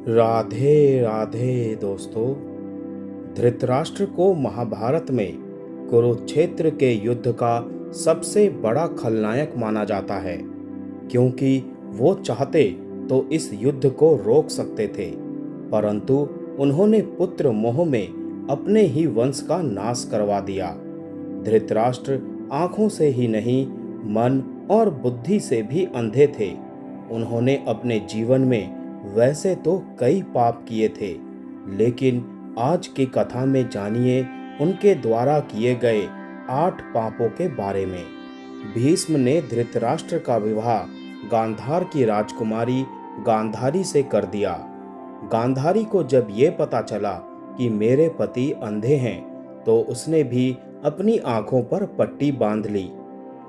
राधे राधे दोस्तों। धृतराष्ट्र को महाभारत में कुरुक्षेत्र के युद्ध का सबसे बड़ा खलनायक माना जाता है, क्योंकि वो चाहते तो इस युद्ध को रोक सकते थे, परंतु उन्होंने पुत्र मोह में अपने ही वंश का नाश करवा दिया। धृतराष्ट्र आंखों से ही नहीं, मन और बुद्धि से भी अंधे थे। उन्होंने अपने जीवन में वैसे तो कई पाप किए थे, लेकिन आज की कथा में जानिए उनके द्वारा किए गए 8 पापों के बारे में। भीष्म ने धृतराष्ट्र का विवाह गांधार की राजकुमारी गांधारी से कर दिया। गांधारी को जब ये पता चला कि मेरे पति अंधे हैं, तो उसने भी अपनी आंखों पर पट्टी बांध ली।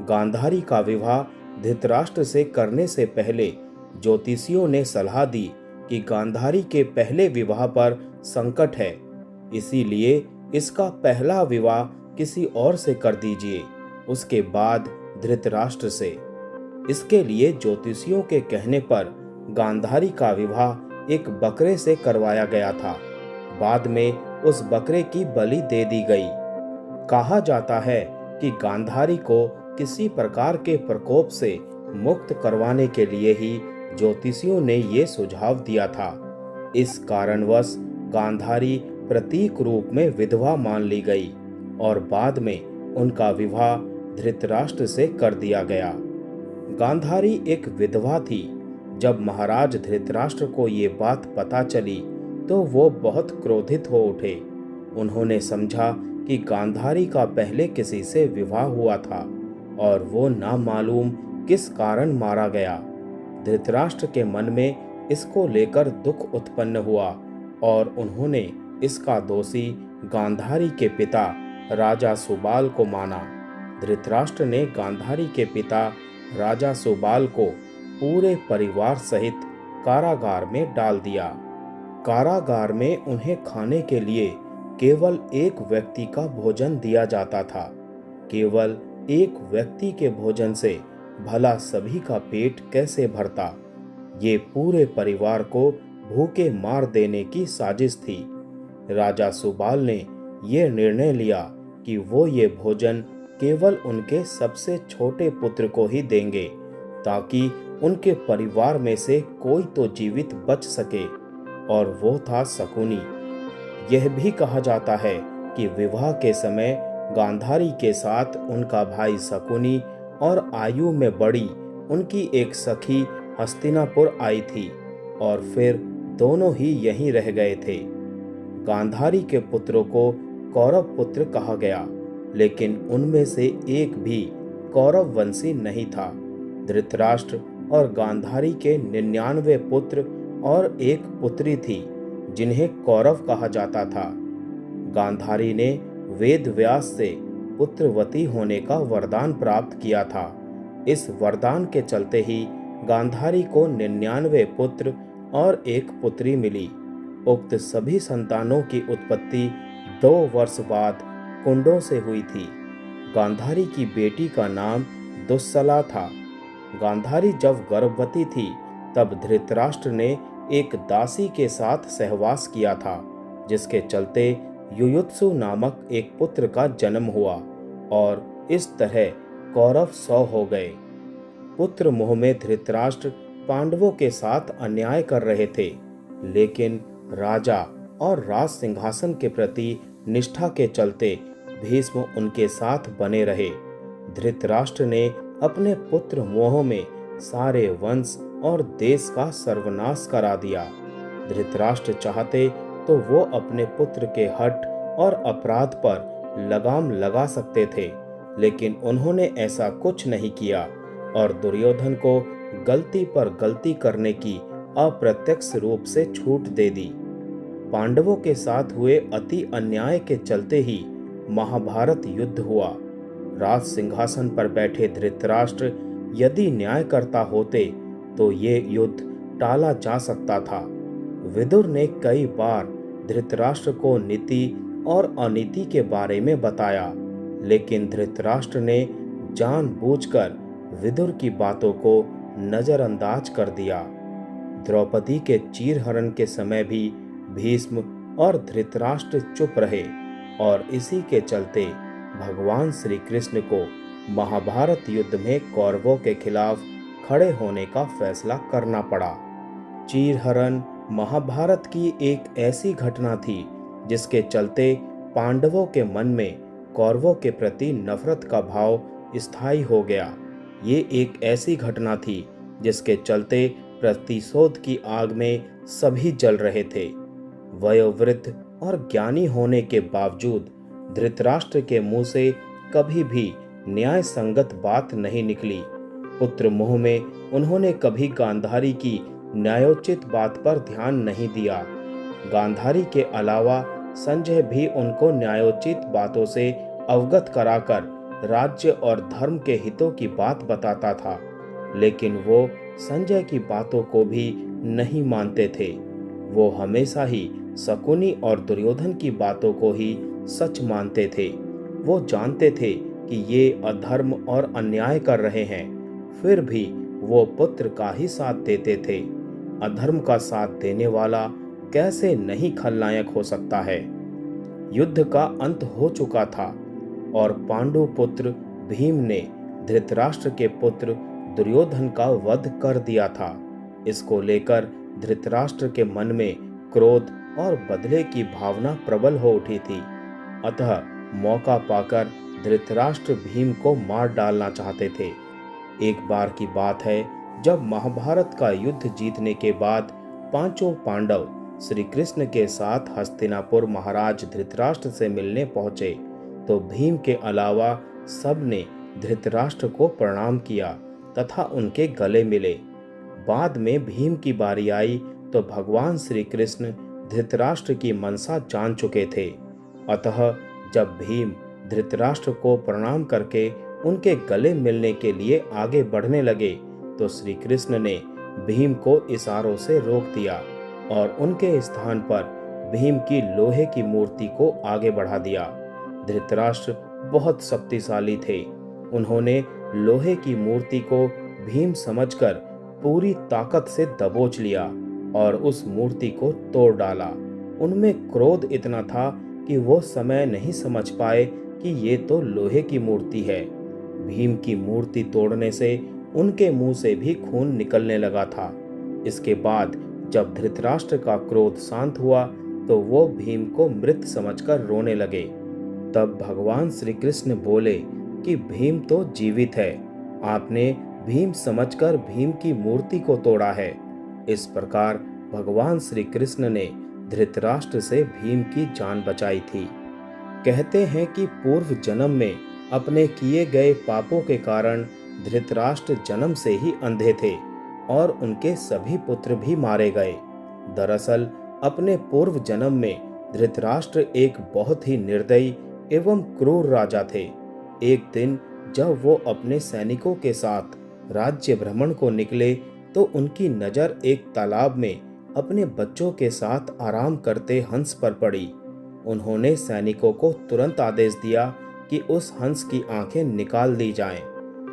गांधारी का विवाह धृतराष्ट्र से करने से पहले ज्योतिषियों ने सलाह दी कि गांधारी के पहले विवाह पर संकट है, इसीलिए इसका पहला विवाह किसी और से कर दीजिए, उसके बाद धृतराष्ट्र से। इसके लिए ज्योतिषियों के कहने पर गांधारी का विवाह एक बकरे से करवाया गया था। बाद में उस बकरे की बलि दे दी गई। कहा जाता है कि गांधारी को किसी प्रकार के प्रकोप से मुक्त करवाने के लिए ही ज्योतिषियों ने ये सुझाव दिया था। इस कारणवश गांधारी प्रतीक रूप में विधवा मान ली गई और बाद में उनका विवाह धृतराष्ट्र से कर दिया गया। गांधारी एक विधवा थी। जब महाराज धृतराष्ट्र को ये बात पता चली तो वो बहुत क्रोधित हो उठे। उन्होंने समझा कि गांधारी का पहले किसी से विवाह हुआ था और वो नामालूम किस कारण मारा गया। धृतराष्ट्र के मन में इसको लेकर दुख उत्पन्न हुआ और उन्होंने इसका दोषी गांधारी के पिता राजा सुबाल को माना। धृतराष्ट्र ने गांधारी के पिता राजा सुबाल को पूरे परिवार सहित कारागार में डाल दिया। कारागार में उन्हें खाने के लिए केवल एक व्यक्ति का भोजन दिया जाता था। केवल एक व्यक्ति के भोजन से भला सभी का पेट कैसे भरता। ये पूरे परिवार को भूखे मार देने की साजिश थी। राजा सुबाल ने ये निर्णय लिया कि वो ये भोजन केवल उनके सबसे छोटे पुत्र को ही देंगे, ताकि उनके परिवार में से कोई तो जीवित बच सके, और वो था शकुनी। यह भी कहा जाता है कि विवाह के समय गांधारी के साथ उनका भाई शकुनी और आयु में बड़ी उनकी एक सखी हस्तिनापुर आई थी और फिर दोनों ही यहीं रह गए थे। गांधारी के पुत्रों को कौरव पुत्र कहा गया, लेकिन उनमें से एक भी कौरव वंशी नहीं था। धृतराष्ट्र और गांधारी के 99 पुत्र और एक पुत्री थी, जिन्हें कौरव कहा जाता था। गांधारी ने वेद व्यास से पुत्रवती होने का वरदान प्राप्त किया था। इस वरदान के चलते ही गांधारी को 99 पुत्र और एक पुत्री मिली। उक्त सभी संतानों की उत्पत्ति 2 वर्ष बाद कुंडों से हुई थी। गांधारी की बेटी का नाम दुस्सला था। गांधारी जब गर्भवती थी तब धृतराष्ट्र ने एक दासी के साथ सहवास किया था, जिसके चलते युयुत्सु नामक एक पुत्र का जन्म हुआ और इस तरह कौरव 100 हो गए। पुत्र मोह में धृतराष्ट्र पांडवों के साथ अन्याय कर रहे थे, लेकिन राजा और राज सिंहासन के प्रति निष्ठा के चलते भीष्म उनके साथ बने रहे। धृतराष्ट्र ने अपने पुत्र मोह में सारे वंश और देश का सर्वनाश करा दिया। धृतराष्ट्र चाहते तो वो अपने पुत्र के हठ और अपराध पर लगाम लगा सकते थे, लेकिन उन्होंने ऐसा कुछ नहीं किया और दुर्योधन को गलती पर गलती करने की अप्रत्यक्ष रूप से छूट दे दी। पांडवों के साथ हुए अति अन्याय के चलते ही महाभारत युद्ध हुआ। राज सिंहासन पर बैठे धृतराष्ट्र यदि न्याय करता होते तो ये युद्ध टाला जा सकता था। विदुर ने कई बार धृतराष्ट्र को नीति और अनीति के बारे में बताया, लेकिन धृतराष्ट्र ने जानबूझकर विदुर की बातों को नजरअंदाज कर दिया। द्रौपदी के चीरहरण के समय भी भीष्म और धृतराष्ट्र चुप रहे और इसी के चलते भगवान श्री कृष्ण को महाभारत युद्ध में कौरवों के खिलाफ खड़े होने का फैसला करना पड़ा। चीरहरण महाभारत की एक ऐसी घटना थी जिसके चलते पांडवों के मन में कौरवों के प्रति नफरत का भाव स्थायी हो गया। ये एक ऐसी घटना थी जिसके चलते प्रतिशोध की आग में सभी जल रहे थे। वयोवृद्ध और ज्ञानी होने के बावजूद धृतराष्ट्र के मुंह से कभी भी न्याय संगत बात नहीं निकली। पुत्र मोह में उन्होंने कभी गांधारी की न्यायोचित बात पर ध्यान नहीं दिया। गांधारी के अलावा संजय भी उनको न्यायोचित बातों से अवगत कराकर राज्य और धर्म के हितों की बात बताता था, लेकिन वो संजय की बातों को भी नहीं मानते थे। वो हमेशा ही शकुनी और दुर्योधन की बातों को ही सच मानते थे। वो जानते थे कि ये अधर्म और अन्याय कर रहे हैं, फिर भी वो पुत्र का ही साथ देते थे। अधर्म का साथ देने वाला कैसे नहीं खलनायक हो सकता है। युद्ध का अंत हो चुका था और पांडु पुत्र भीम ने धृतराष्ट्र के पुत्र दुर्योधन का वध कर दिया था। इसको लेकर धृतराष्ट्र के मन में क्रोध और बदले की भावना प्रबल हो उठी थी। अतः मौका पाकर धृतराष्ट्र भीम को मार डालना चाहते थे। एक बार की बात है, जब महाभारत का युद्ध जीतने के बाद पांचों पांडव श्री कृष्ण के साथ हस्तिनापुर महाराज धृतराष्ट्र से मिलने पहुंचे तो भीम के अलावा सब ने धृतराष्ट्र को प्रणाम किया तथा उनके गले मिले। बाद में भीम की बारी आई तो भगवान श्री कृष्ण धृतराष्ट्र की मनसा जान चुके थे। अतः जब भीम धृतराष्ट्र को प्रणाम करके उनके गले मिलने के लिए आगे बढ़ने लगे तो श्री कृष्ण ने भीम को इशारों से रोक दिया और उनके स्थान पर भीम की लोहे की मूर्ति को आगे बढ़ा दिया। धृतराष्ट्र बहुत शक्तिशाली थे। उन्होंने लोहे की मूर्ति को भीम समझकर पूरी ताकत से दबोच लिया और उस मूर्ति को तोड़ डाला। उनमें क्रोध इतना था कि वो समय नहीं समझ पाए कि ये तो लोहे की मूर्ति है। भीम की मूर्ति तोड़ने से उनके मुंह से भी खून निकलने लगा था। इसके बाद जब धृतराष्ट्र का क्रोध शांत हुआ तो वो भीम को मृत समझकर रोने लगे। तब भगवान श्री कृष्ण बोले कि भीम तो जीवित है, आपने भीम समझकर भीम की मूर्ति को तोड़ा है। इस प्रकार भगवान श्री कृष्ण ने धृतराष्ट्र से भीम की जान बचाई थी। कहते हैं कि पूर्व जन्म में अपने किए गए पापों के कारण धृतराष्ट्र जन्म से ही अंधे थे और उनके सभी पुत्र भी मारे गए। दरअसल अपने पूर्व जन्म में धृतराष्ट्र एक बहुत ही निर्दयी एवं क्रूर राजा थे। एक दिन जब वो अपने सैनिकों के साथ राज्य भ्रमण को निकले तो उनकी नजर एक तालाब में अपने बच्चों के साथ आराम करते हंस पर पड़ी। उन्होंने सैनिकों को तुरंत आदेश दिया कि उस हंस की आंखें निकाल दी जाएं।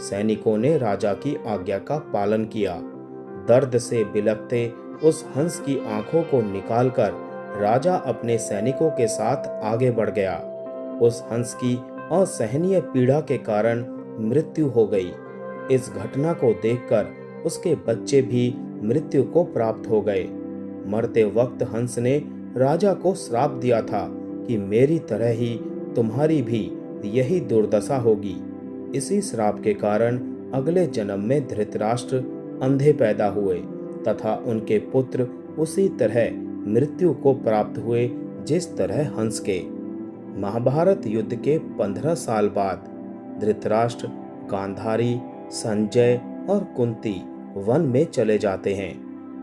सैनिकों ने राजा की आज्ञा का पालन किया। दर्द से बिलखते उस हंस की आंखों को निकालकर राजा अपने सैनिकों के साथ आगे बढ़ गया। उस हंस की असहनीय पीड़ा के कारण मृत्यु हो गई। इस घटना को देखकर उसके बच्चे भी मृत्यु को प्राप्त हो गए। मरते वक्त हंस ने राजा को श्राप दिया था कि मेरी तरह ही तुम्हारी भी यही दुर्दशा होगी। इसी श्राप के कारण अगले जन्म में धृतराष्ट्र अंधे पैदा हुए तथा उनके पुत्र उसी तरह मृत्यु को प्राप्त हुए जिस तरह हंस के। महाभारत युद्ध के 15 साल बाद धृतराष्ट्र, गांधारी, संजय और कुंती वन में चले जाते हैं।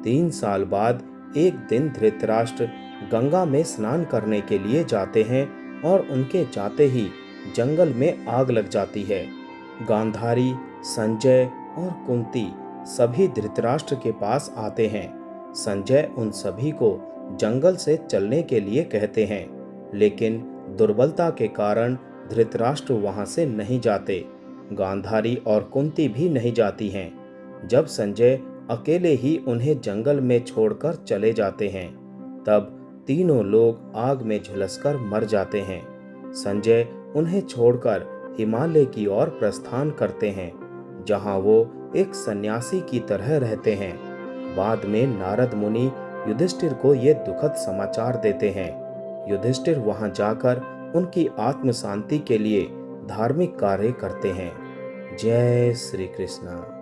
3 साल बाद एक दिन धृतराष्ट्र गंगा में स्नान करने के लिए जाते हैं और उनके जाते ही जंगल में आग लग जाती है। गांधारी, संजय और कुंती सभी धृतराष्ट्र के पास आते हैं। संजय उन सभी को जंगल से चलने के लिए कहते हैं, लेकिन दुर्बलता के कारण धृतराष्ट्र वहां से नहीं जाते। गांधारी और कुंती भी नहीं जाती हैं। जब संजय अकेले ही उन्हें जंगल में छोड़कर चले जाते हैं। तब तीनों लोग आग में झुलसकर मर जाते हैं। संजय उन्हें छोड़कर हिमालय की ओर प्रस्थान करते हैं, जहां वो एक सन्यासी की तरह रहते हैं। बाद में नारद मुनि युधिष्ठिर को ये दुखद समाचार देते हैं। युधिष्ठिर वहां जाकर उनकी आत्म शांति के लिए धार्मिक कार्य करते हैं। जय श्री कृष्ण।